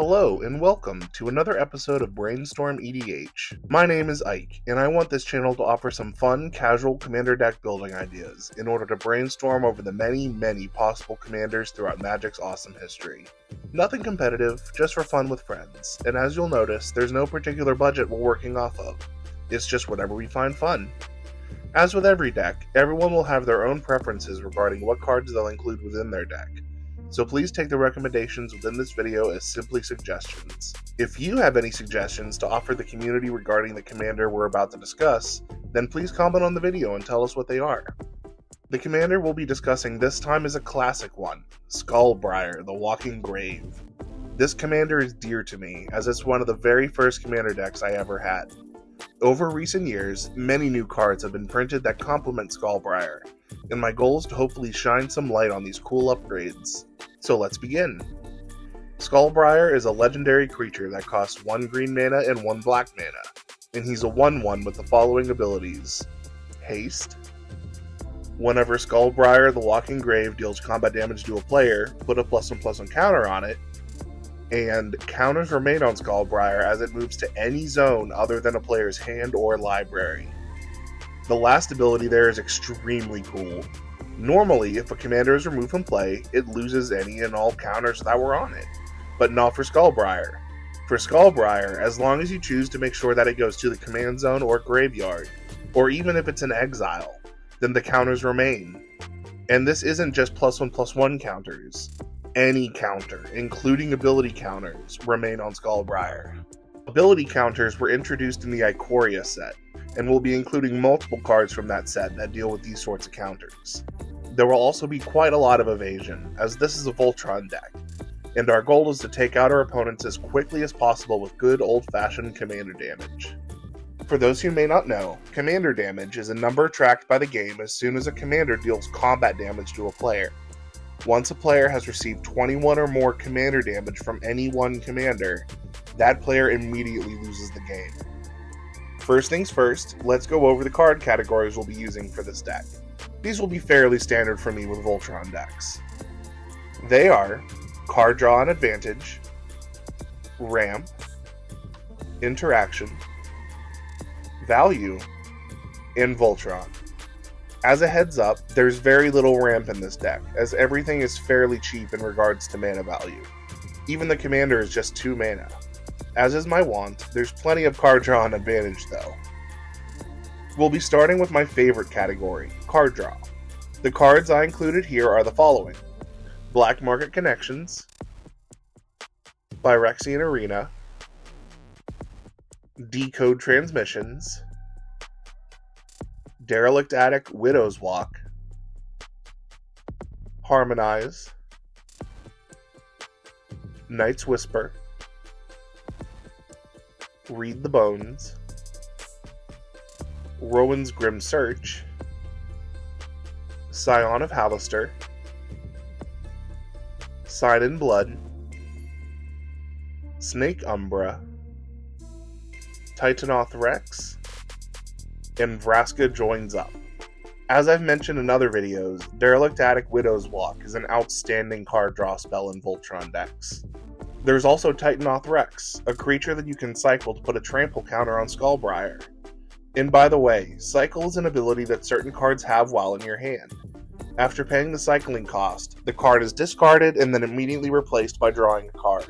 Hello and welcome to another episode of Brainstorm EDH. My name is Ike, and I want this channel to offer some fun, casual commander deck building ideas in order to brainstorm over the many possible commanders throughout Magic's awesome history. Nothing competitive, just for fun with friends, and as you'll notice, there's no particular budget we're working off of. It's just whatever we find fun. As with every deck, everyone will have their own preferences regarding what cards they'll include within their deck. So please take the recommendations within this video as simply suggestions. If you have any suggestions to offer the community regarding the commander we're about to discuss, then please comment on the video and tell us what they are. The commander we'll be discussing this time is a classic one, Skullbriar, the Walking Grave. This commander is dear to me, as it's one of the very first commander decks I ever had. Over recent years, many new cards have been printed that complement Skullbriar, and my goal is to hopefully shine some light on these cool upgrades. So let's begin. Skullbriar is a legendary creature that costs 1 green mana and 1 black mana, and he's a 1/1 with the following abilities. Haste. Whenever Skullbriar the Walking Grave deals combat damage to a player, put a +1/+1 counter on it, and counters remain on Skullbriar as it moves to any zone other than a player's hand or library. The last ability there is extremely cool. Normally, if a commander is removed from play, it loses any and all counters that were on it, but not for Skullbriar. For Skullbriar, as long as you choose to make sure that it goes to the command zone or graveyard, or even if it's in exile, then the counters remain. And this isn't just +1/+1 counters. Any counter, including ability counters, remain on Skullbriar. Ability counters were introduced in the Ikoria set, and we'll be including multiple cards from that set that deal with these sorts of counters. There will also be quite a lot of Evasion, as this is a Voltron deck, and our goal is to take out our opponents as quickly as possible with good old-fashioned commander damage. For those who may not know, commander damage is a number tracked by the game as soon as a commander deals combat damage to a player. Once a player has received 21 or more commander damage from any one commander, that player immediately loses the game. First things first, let's go over the card categories we'll be using for this deck. These will be fairly standard for me with Voltron decks. They are card draw and advantage, ramp, interaction, value, and Voltron. As a heads up, there's very little ramp in this deck, as everything is fairly cheap in regards to mana value. Even the commander is just 2 mana. As is my wont, there's plenty of card draw and advantage though. We'll be starting with my favorite category, card draw. The cards I included here are the following: Black Market Connections, Phyrexian Arena, Decode Transmissions, Derelict Attic Widow's Walk, Harmonize, Night's Whisper, Read the Bones, Rowan's Grim Search, Scion of Halaster, Sign in Blood, Snake Umbra, Titanoth Rex, and Vraska Joins Up. As I've mentioned in other videos, Derelict Attic Widow's Walk is an outstanding card draw spell in Voltron decks. There's also Titanoth Rex, a creature that you can cycle to put a trample counter on Skullbriar. And by the way, cycle is an ability that certain cards have while in your hand. After paying the cycling cost, the card is discarded and then immediately replaced by drawing a card.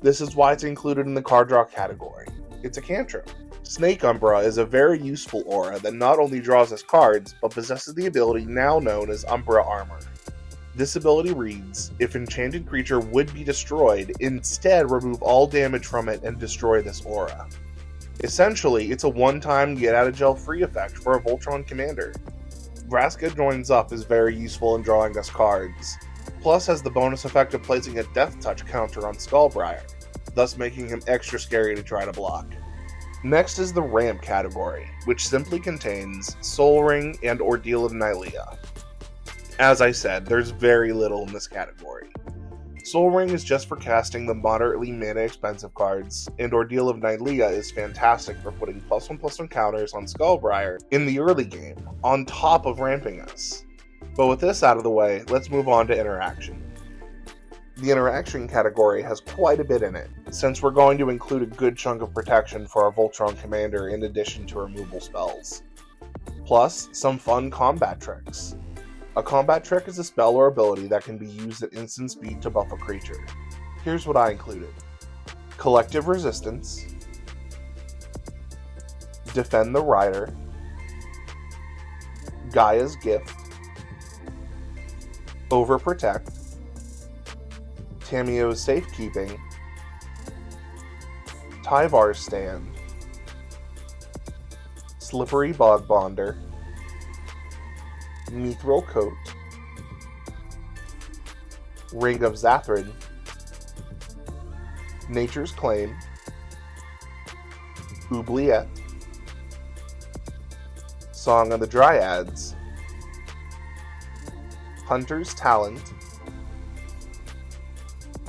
This is why it's included in the card draw category. It's a cantrip. Snake Umbra is a very useful aura that not only draws us cards, but possesses the ability now known as Umbra Armor. This ability reads, if enchanted creature would be destroyed, instead remove all damage from it and destroy this aura. Essentially, it's a one-time get-out-of-jail-free effect for a Voltron commander. Vraska Joins Up is very useful in drawing us cards, plus has the bonus effect of placing a Death Touch counter on Skullbriar, thus making him extra scary to try to block. Next is the ramp category, which simply contains Soul Ring and Ordeal of Nylea. As I said, there's very little in this category. Soul Ring is just for casting the moderately mana expensive cards, and Ordeal of Nylea is fantastic for putting +1/+1 counters on Skullbriar in the early game, on top of ramping us. But with this out of the way, let's move on to interaction. The interaction category has quite a bit in it, since we're going to include a good chunk of protection for our Voltron commander in addition to removal spells. Plus, some fun combat tricks. A combat trick is a spell or ability that can be used at instant speed to buff a creature. Here's what I included. Collective Resistance, Defend the Rider, Gaia's Gift, Overprotect, Tamio's Safekeeping, Tyvar's Stand, Slippery Bog Bonder, Mithril Coat, Ring of Zathrin, Nature's Claim, Oubliette, Song of the Dryads, Hunter's Talent,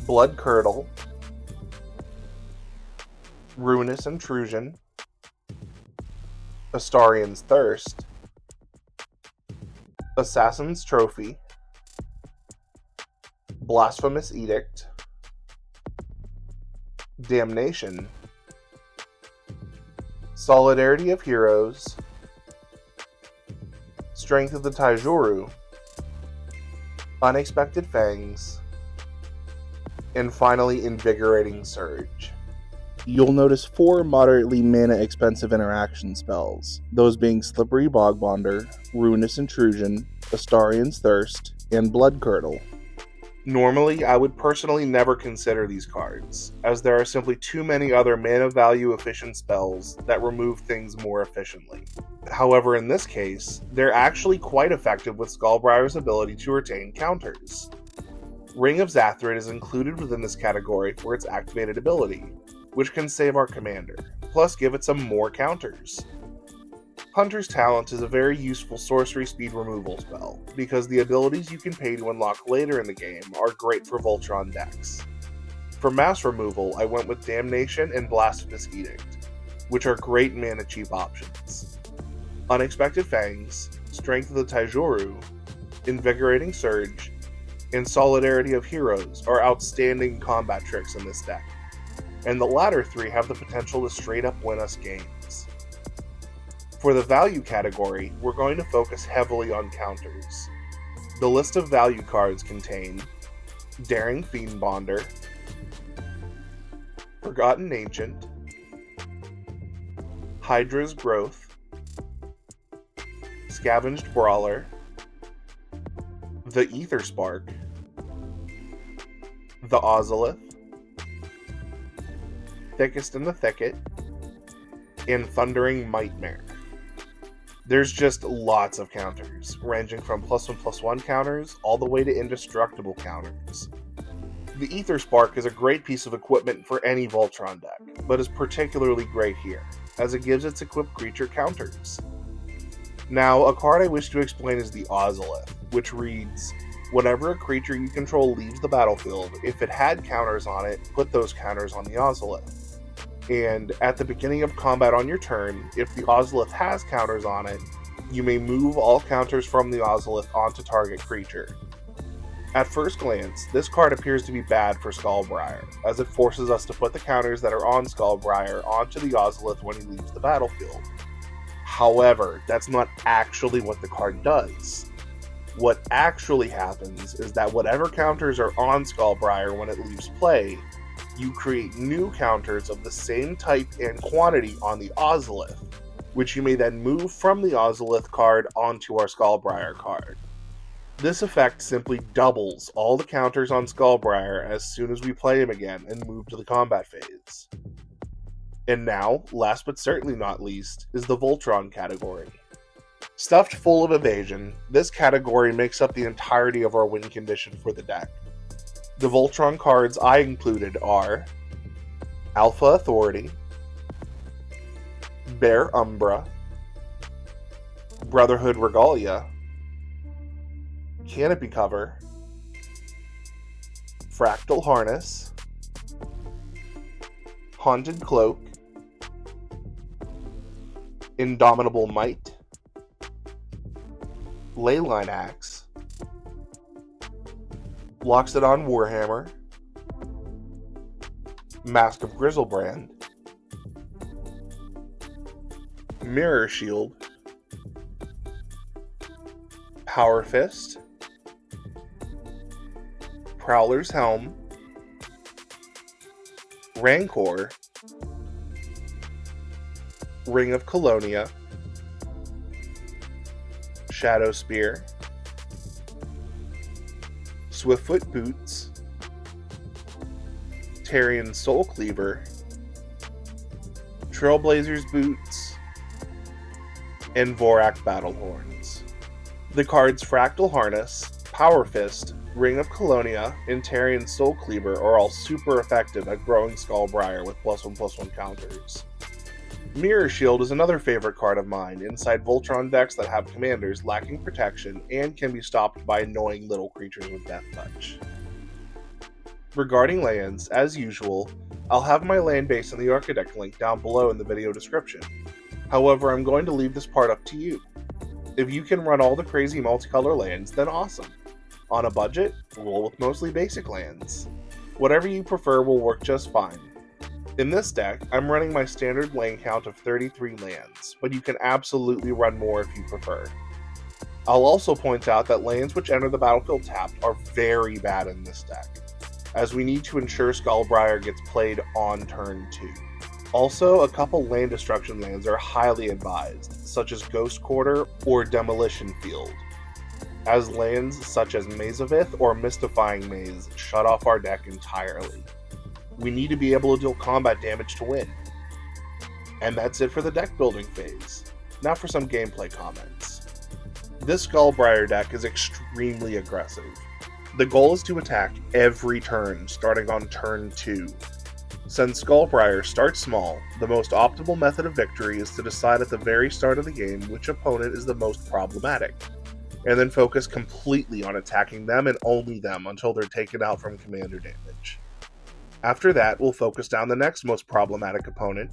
Blood Curdle, Ruinous Intrusion, Astarian's Thirst, Assassin's Trophy, Blasphemous Edict, Damnation, Solidarity of Heroes, Strength of the Taijuru, Unexpected Fangs, and finally Invigorating Surge. You'll notice 4 moderately mana expensive interaction spells, those being Slippery Bog Bonder, Ruinous Intrusion, Astarian's Thirst, and Blood Curdle. Normally, I would personally never consider these cards, as there are simply too many other mana value efficient spells that remove things more efficiently. However, in this case, they're actually quite effective with Skullbriar's ability to retain counters. Ring of Zathrin is included within this category for its activated ability, which can save our commander, plus give it some more counters. Hunter's Talent is a very useful sorcery speed removal spell, because the abilities you can pay to unlock later in the game are great for Voltron decks. For mass removal, I went with Damnation and Blasphemous Edict, which are great mana cheap options. Unexpected Fangs, Strength of the Taijuru, Invigorating Surge, and Solidarity of Heroes are outstanding combat tricks in this deck, and the latter 3 have the potential to straight up win us games. For the value category, we're going to focus heavily on counters. The list of value cards contain Daring Fiend Bonder, Forgotten Ancient, Hydra's Growth, Scavenged Brawler, the Ether Spark, the Ozolith, Thickest in the Thicket, and Thundering Mightmare. There's just lots of counters, ranging from +1/+1 counters all the way to indestructible counters. The Ether Spark is a great piece of equipment for any Voltron deck, but is particularly great here, as it gives its equipped creature counters. Now, a card I wish to explain is the Ozolith, which reads, whenever a creature you control leaves the battlefield, if it had counters on it, put those counters on the Ozolith. And at the beginning of combat on your turn, if the Ozolith has counters on it, you may move all counters from the Ozolith onto target creature. At first glance, this card appears to be bad for Skullbriar, as it forces us to put the counters that are on Skullbriar onto the Ozolith when he leaves the battlefield. However, that's not actually what the card does. What actually happens is that whatever counters are on Skullbriar when it leaves play, you create new counters of the same type and quantity on the Ozolith, which you may then move from the Ozolith card onto our Skullbriar card. This effect simply doubles all the counters on Skullbriar as soon as we play him again and move to the combat phase. And now, last but certainly not least, is the Voltron category. Stuffed full of evasion, this category makes up the entirety of our win condition for the deck. The Voltron cards I included are Alpha Authority, Bear Umbra, Brotherhood Regalia, Canopy Cover, Fractal Harness, Haunted Cloak, Indomitable Might, Leyline Axe, Loxodon Warhammer, Mask of Grizzlebrand, Mirror Shield, Power Fist, Prowler's Helm, Rancor, Ring of Colonia, Shadow Spear, Swiftfoot Boots, Tarian Soul Cleaver, Trailblazer's Boots, and Vorak Battlehorns. The cards Fractal Harness, Power Fist, Ring of Colonia, and Tarian Soul Cleaver are all super effective at growing Skullbriar with +1/+1 counters. Mirror Shield is another favorite card of mine inside Voltron decks that have commanders lacking protection and can be stopped by annoying little creatures with Death Touch. Regarding lands, as usual, I'll have my land base in the Architect link down below in the video description. However, I'm going to leave this part up to you. If you can run all the crazy multicolor lands, then awesome. On a budget, roll with mostly basic lands. Whatever you prefer will work just fine. In this deck, I'm running my standard land count of 33 lands, but you can absolutely run more if you prefer. I'll also point out that lands which enter the battlefield tapped are very bad in this deck, as we need to ensure Skullbriar gets played on turn 2. Also, a couple land destruction lands are highly advised, such as Ghost Quarter or Demolition Field, as lands such as Maze of Ith or Mystifying Maze shut off our deck entirely. We need to be able to deal combat damage to win. And that's it for the deck building phase. Now for some gameplay comments. This Skullbriar deck is extremely aggressive. The goal is to attack every turn, starting on turn 2. Since Skullbriar starts small, the most optimal method of victory is to decide at the very start of the game which opponent is the most problematic, and then focus completely on attacking them and only them until they're taken out from commander damage. After that, we'll focus down the next most problematic opponent,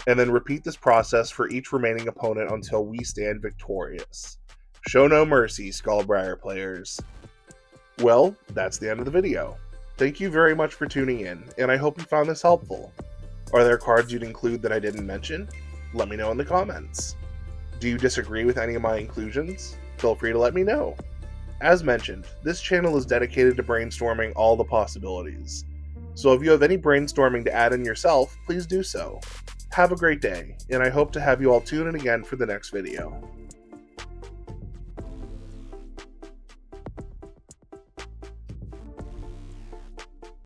and then repeat this process for each remaining opponent until we stand victorious. Show no mercy, Skullbriar players. Well, that's the end of the video. Thank you very much for tuning in, and I hope you found this helpful. Are there cards you'd include that I didn't mention? Let me know in the comments. Do you disagree with any of my inclusions? Feel free to let me know. As mentioned, this channel is dedicated to brainstorming all the possibilities. So if you have any brainstorming to add in yourself, please do so. Have a great day, and I hope to have you all tune in again for the next video.